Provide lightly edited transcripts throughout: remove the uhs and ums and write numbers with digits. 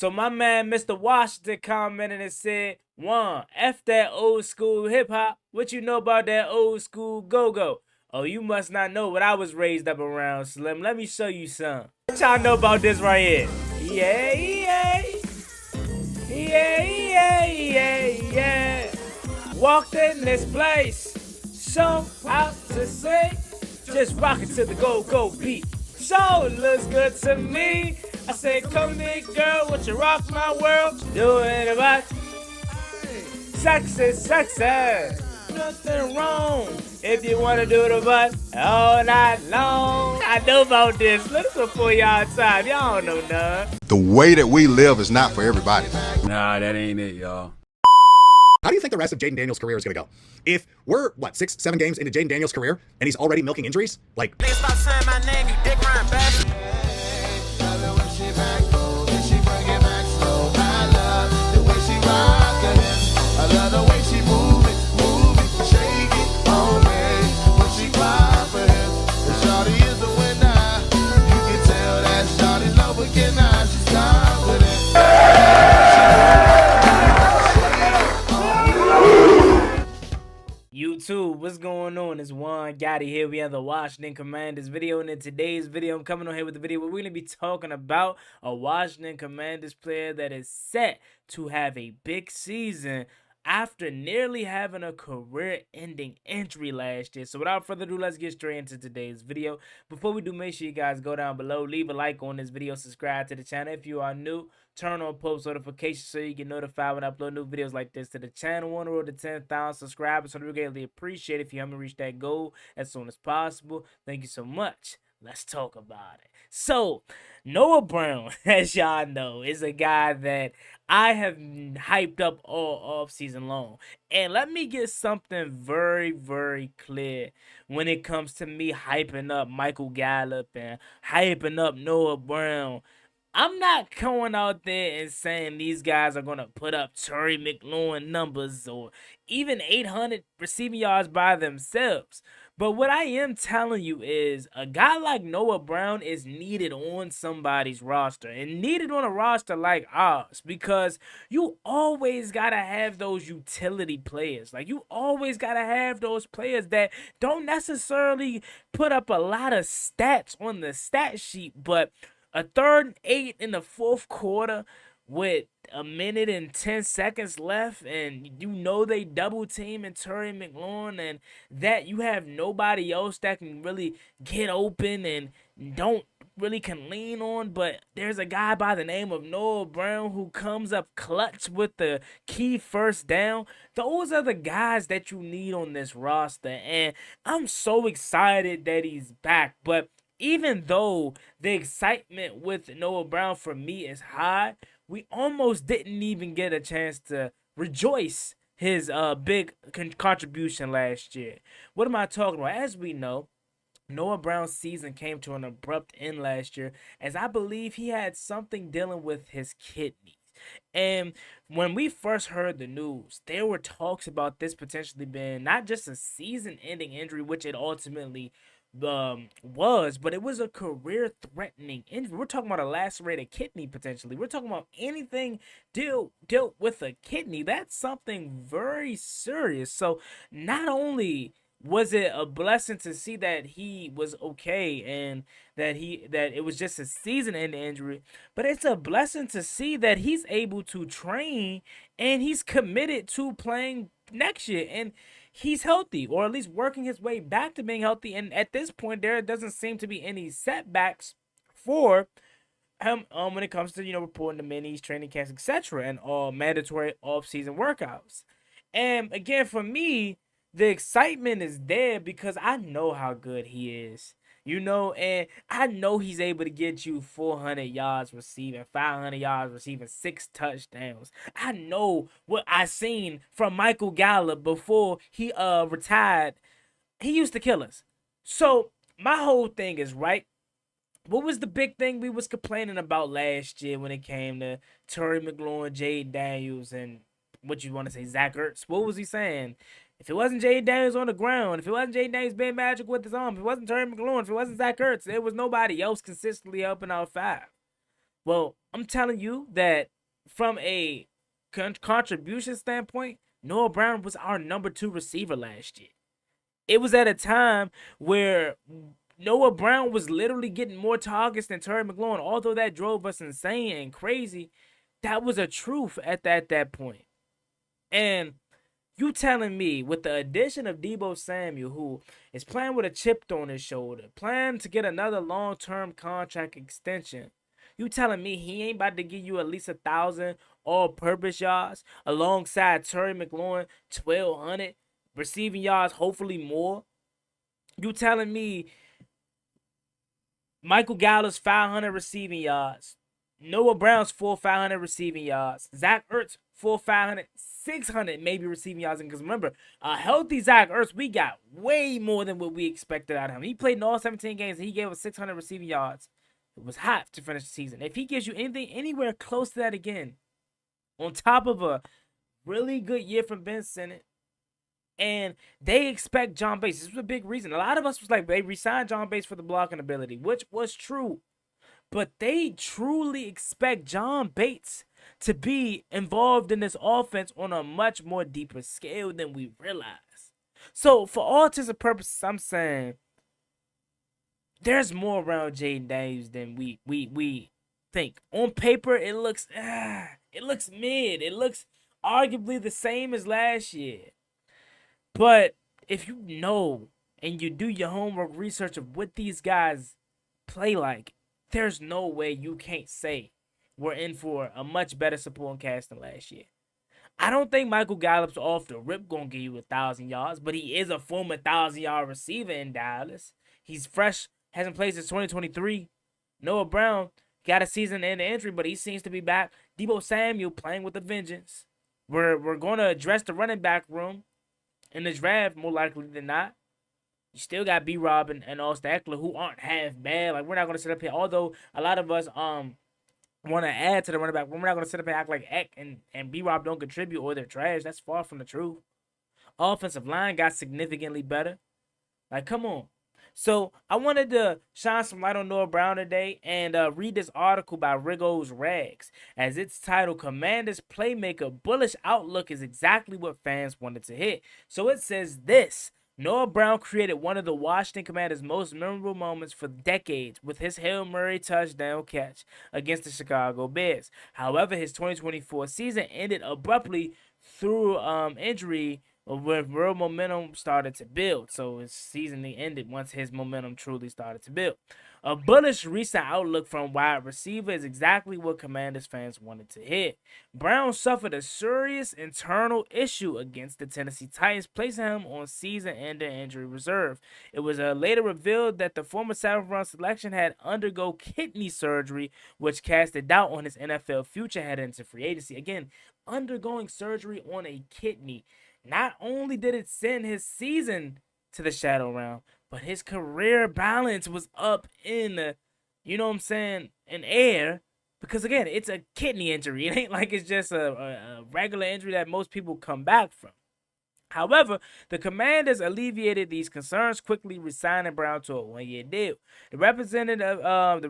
So my man Mr. Washington commented and said, "Juan, F that old school hip hop. What you know about that old school go-go? Oh, you must not know what I was raised up around, Slim. Let me show you some. What y'all know about this right here? Yeah, yeah, yeah, yeah, yeah, yeah. Walked in this place, so out to say, just rockin' to the go-go beat. So it looks good to me. I say, come here, girl, would you rock my world? Do it about sexy, sexy. Nothing wrong if you wanna do the butt all night long. I know about this. Listen for y'all time. Y'all don't know none. The way that we live is not for everybody, man. Nah, that ain't it, y'all. How do you think the rest of Jaden Daniels' career is going to go? If we're, 6, 7 games into Jaden Daniels' career, and he's already milking injuries, like... Stop saying my name, you dick riding bastard. I love the way she move it, shake it on me. When she cry for him, the shawty is the winner. You can tell that shawty's no beginner. She's confident. YouTube, what's going on? It's Juan Gotti here. We have the Washington Commanders video, and in today's video, I'm coming on here with the video where we're going to be talking about a Washington Commanders player that is set to have a big season after nearly having a career-ending injury last year. So without further ado, let's get straight into today's video. Before we do, make sure you guys go down below, leave a like on this video, subscribe to the channel. If you are new, turn on post notifications so you get notified when I upload new videos like this to the channel. On the road to 10,000 subscribers, so we greatly appreciate it if you help me reach that goal as soon as possible. Thank you so much. Let's talk about it. So, Noah Brown, as y'all know, is a guy that I have hyped up all offseason long. And let me get something very, very clear when it comes to me hyping up Michael Gallup and hyping up Noah Brown. I'm not going out there and saying these guys are going to put up Terry McLaurin numbers or even 800 receiving yards by themselves. But what I am telling you is a guy like Noah Brown is needed on somebody's roster and needed on a roster like ours, because you always got to have those utility players. Like, you always got to have those players that don't necessarily put up a lot of stats on the stat sheet, but a 3rd and 8 in the 4th quarter with a minute and 10 seconds left, and you know they double team and Terry McLaurin, and that you have nobody else that can really get open and don't really can lean on, but there's a guy by the name of Noah Brown who comes up clutch with the key first down. Those are the guys that you need on this roster, and I'm so excited that he's back. But even though the excitement with Noah Brown for me is high, we almost didn't even get a chance to rejoice his big contribution last year. What am I talking about? As we know, Noah Brown's season came to an abrupt end last year, as I believe he had something dealing with his kidneys. And when we first heard the news, there were talks about this potentially being not just a season-ending injury, which it ultimately was, but it was a career-threatening injury. We're talking about a lacerated kidney potentially. We're talking about anything dealt with a kidney. That's something very serious. So not only was it a blessing to see that he was okay and that it was just a season-ending injury, but it's a blessing to see that he's able to train and he's committed to playing next year, and he's healthy, or at least working his way back to being healthy. And at this point, there doesn't seem to be any setbacks for him when it comes to, reporting the minis, training camps, etc., and all mandatory off-season workouts. And again, for me, the excitement is there because I know how good he is. And I know he's able to get you 400 yards receiving, 500 yards receiving, 6 touchdowns. I know what I seen from Michael Gallup before he retired. He used to kill us. So my whole thing is, right, what was the big thing we was complaining about last year when it came to Terry McLaurin, Jaden Daniels, and what you want to say, Zach Ertz? What was he saying? If it wasn't Jaden Daniels on the ground, if it wasn't Jaden Daniels being magic with his arm, if it wasn't Terry McLaurin, if it wasn't Zach Ertz, there was nobody else consistently helping out 5. Well, I'm telling you that from a contribution standpoint, Noah Brown was our number 2 receiver last year. It was at a time where Noah Brown was literally getting more targets than Terry McLaurin. Although that drove us insane and crazy, that was a truth at that point. And you telling me with the addition of Deebo Samuel, who is playing with a chip on his shoulder, planning to get another long-term contract extension, you telling me he ain't about to give you at least 1,000 all-purpose yards alongside Terry McLaurin 1,200 receiving yards, hopefully more? You telling me Michael Gallup's 500 receiving yards, Noah Brown's full 500 receiving yards, Zach Ertz full 500, 600 maybe receiving yards? Because remember, a healthy Zach Ertz, we got way more than what we expected out of him. He played in all 17 games and he gave us 600 receiving yards. It was hot to finish the season. If he gives you anything anywhere close to that again, on top of a really good year from Ben Sinnott, and they expect John Bates. This was a big reason. A lot of us was like, they re-signed John Bates for the blocking ability, which was true. But they truly expect John Bates to be involved in this offense on a much more deeper scale than we realize. So for all intents and purposes, I'm saying there's more around Jaden Daniels than we think. On paper, it looks mid. It looks arguably the same as last year. But if you know and you do your homework research of what these guys play like, there's no way you can't say we're in for a much better supporting cast than last year. I don't think Michael Gallup's off the rip gonna give you 1,000 yards, but he is a former 1,000-yard receiver in Dallas. He's fresh, hasn't played since 2023. Noah Brown got a season-ending injury, but he seems to be back. Deebo Samuel playing with a vengeance. We're gonna address the running back room in the draft, more likely than not. You still got B-Rob and Austin Eckler, who aren't half bad. Like, we're not going to sit up here, although a lot of us want to add to the running back. We're not going to sit up here and act like Eck and B-Rob don't contribute or they're trash. That's far from the truth. Offensive line got significantly better. Like, come on. So I wanted to shine some light on Noah Brown today and read this article by Rigo's Rags. As it's titled, Commanders Playmaker Bullish Outlook is exactly what fans wanted to hear. So it says this: Noah Brown created one of the Washington Commanders' most memorable moments for decades with his Hail Mary touchdown catch against the Chicago Bears. However, his 2024 season ended abruptly through injury when real momentum started to build. So his season ended once his momentum truly started to build. A bullish recent outlook from wide receiver is exactly what Commanders fans wanted to hear. Brown suffered a serious internal issue against the Tennessee Titans, placing him on season-ending injury reserve. It was later revealed that the former 7th-round selection had undergo kidney surgery, which cast a doubt on his NFL future heading into free agency. Again, undergoing surgery on a kidney. Not only did it send his season to the shadow round, but his career balance was up in the, in air. Because again, it's a kidney injury. It ain't like it's just a regular injury that most people come back from. However, the Commanders alleviated these concerns, quickly re-signing Brown to a one-year deal. The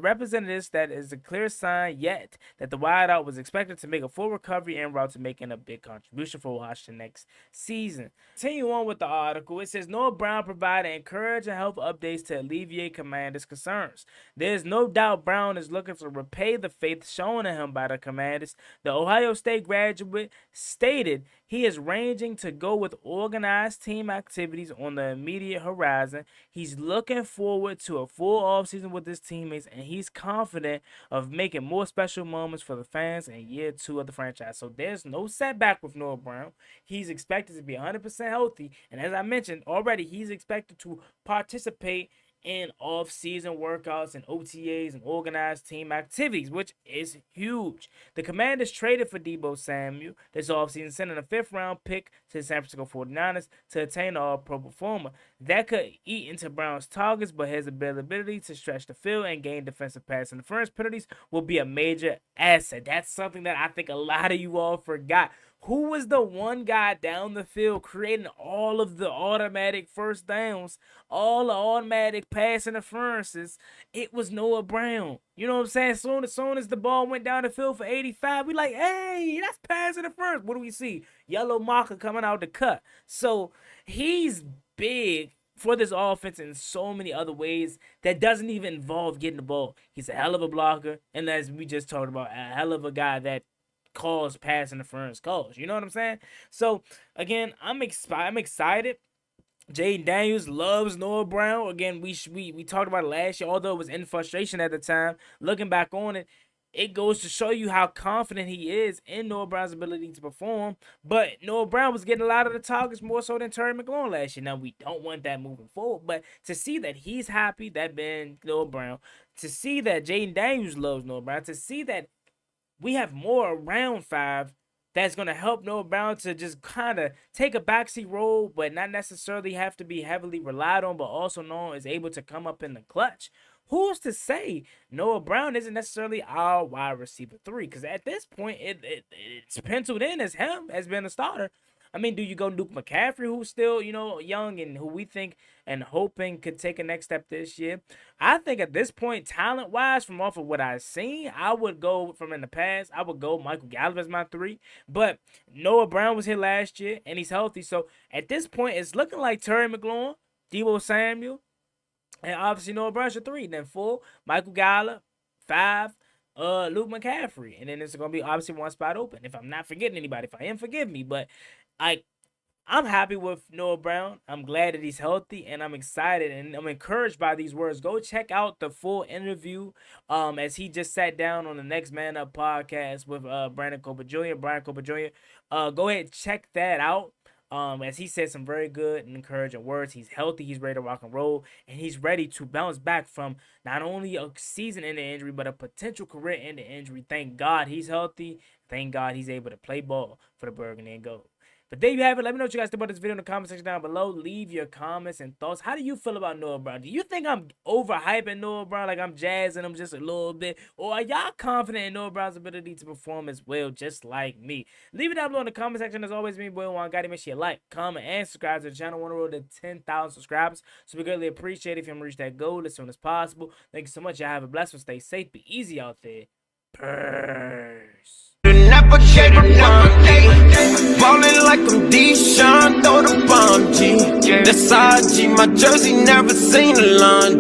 representatives that is a clear sign yet that the wideout was expected to make a full recovery en route to making a big contribution for Washington next season. Continue on with the article. It says Noah Brown provided encouraging health updates to alleviate Commanders' concerns. There's no doubt Brown is looking to repay the faith shown in him by the Commanders. The Ohio State graduate stated he is ranging to go with organized team activities on the immediate horizon. He's looking forward to a full offseason with his teammates, and he's confident of making more special moments for the fans in year 2 of the franchise. So there's no setback with Noah Brown. He's expected to be 100% healthy, and as I mentioned already, he's expected to participate in off-season workouts and OTAs and organized team activities, which is huge. The Commanders traded for Deebo Samuel this offseason, sending a 5th-round pick to the San Francisco 49ers to attain an all-pro performer. That could eat into Brown's targets, but his ability to stretch the field and gain defensive pass interference penalties will be a major asset. That's something that I think a lot of you all forgot. Who was the one guy down the field creating all of the automatic first downs, all the automatic pass interferences? It was Noah Brown. You know what I'm saying? Soon as the ball went down the field for 85, we like, hey, that's pass interference. What do we see? Yellow marker coming out the cut. So he's big for this offense in so many other ways that doesn't even involve getting the ball. He's a hell of a blocker, and as we just talked about, a hell of a guy that calls pass interference calls. You know what I'm saying? So again, I'm excited. Jaden Daniels loves Noah Brown. Again, we talked about it last year, although it was in frustration at the time. Looking back on it, it goes to show you how confident he is in Noah Brown's ability to perform. But Noah Brown was getting a lot of the targets more so than Terry McLaurin last year. Now, we don't want that moving forward. But to see that he's happy, that being Noah Brown, to see that Jaden Daniels loves Noah Brown, to see that we have more around 5 that's going to help Noah Brown to just kind of take a backseat role, but not necessarily have to be heavily relied on, but also known as able to come up in the clutch. Who's to say Noah Brown isn't necessarily our wide receiver 3? Because at this point, it's penciled in as him as being a starter. I mean, do you go Luke McCaffrey, who's still, young and who we think and hoping could take a next step this year? I think at this point, talent-wise, from off of what I've seen, I would go from in the past. I would go Michael Gallup as my 3. But Noah Brown was here last year, and he's healthy. So at this point, it's looking like Terry McLaurin, Deebo Samuel, and obviously Noah Brown's your 3. Then 4, Michael Gallup. 5, Luke McCaffrey. And then it's going to be obviously one spot open. If I'm not forgetting anybody, if I am, forgive me. But I'm happy with Noah Brown. I'm glad that he's healthy, and I'm excited, and I'm encouraged by these words. Go check out the full interview as he just sat down on the Next Man Up podcast with Brian Copa Jr. Go ahead and check that out. As he said some very good and encouraging words. He's healthy, he's ready to rock and roll, and he's ready to bounce back from not only a season-ending injury, but a potential career-ending injury. Thank God he's healthy. Thank God he's able to play ball for the Burgundy and Gold. But there you have it. Let me know what you guys think about this video in the comment section down below. Leave your comments and thoughts. How do you feel about Noah Brown? Do you think I'm overhyping Noah Brown, like I'm jazzing him just a little bit? Or are y'all confident in Noah Brown's ability to perform as well, just like me? Leave it down below in the comment section. As always, me, boy, Juangottibusiness. Make sure you like, comment, and subscribe to the channel. Want to roll to 10,000 subscribers. So we greatly appreciate it if you want to reach that goal as soon as possible. Thank you so much. Y'all have a blessed one. Stay safe. Be easy out there. Peace. Ballin' like I'm Deshaun, throw the bomb, G. That's IG, my jersey never seen a laundry.